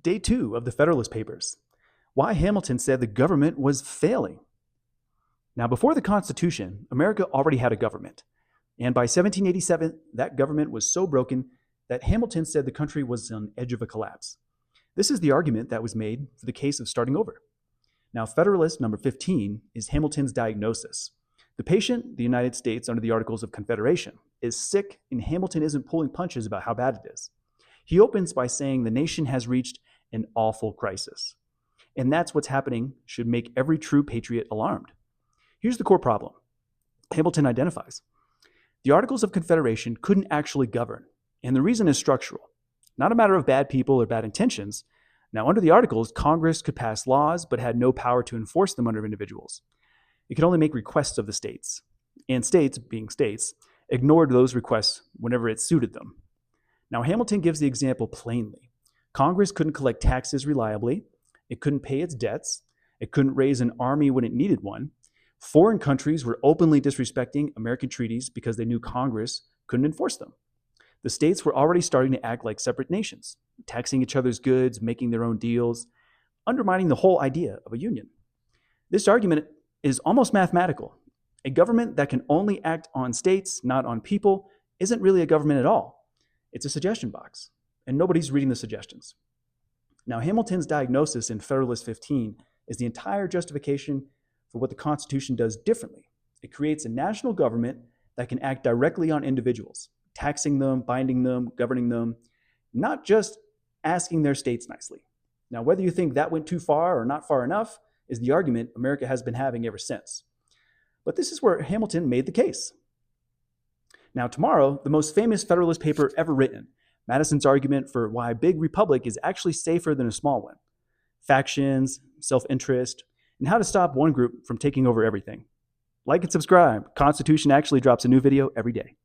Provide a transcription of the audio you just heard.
Day 2 of the Federalist Papers. Why Hamilton said the government was failing. Now, before the Constitution, America already had a government. And by 1787, that government was so broken that Hamilton said the country was on the edge of a collapse. This is the argument that was made for the case of starting over. Now, Federalist number 15 is Hamilton's diagnosis. The patient, the United States under the Articles of Confederation, is sick, and Hamilton isn't pulling punches about how bad it is. He opens by saying the nation has reached an awful crisis. And that's what's happening should make every true patriot alarmed. Here's the core problem. Hamilton identifies. The Articles of Confederation couldn't actually govern, and the reason is structural, not a matter of bad people or bad intentions. Now, under the Articles, Congress could pass laws but had no power to enforce them under individuals. It could only make requests of the states, and states, being states, ignored those requests whenever it suited them. Now, Hamilton gives the example plainly. Congress couldn't collect taxes reliably, it couldn't pay its debts, it couldn't raise an army when it needed one. Foreign countries were openly disrespecting American treaties because they knew Congress couldn't enforce them. The states were already starting to act like separate nations, taxing each other's goods, making their own deals, undermining the whole idea of a union. This argument is almost mathematical. A government that can only act on states, not on people, isn't really a government at all. It's a suggestion box, and nobody's reading the suggestions. Now, Hamilton's diagnosis in Federalist 15 is the entire justification for what the Constitution does differently. It creates a national government that can act directly on individuals, taxing them, binding them, governing them, not just asking their states nicely. Now, whether you think that went too far or not far enough is the argument America has been having ever since. But this is where Hamilton made the case. Now, tomorrow, the most famous Federalist paper ever written, Madison's argument for why a big republic is actually safer than a small one. Factions, self-interest, and how to stop one group from taking over everything. Like and subscribe. Constitution actually drops a new video every day.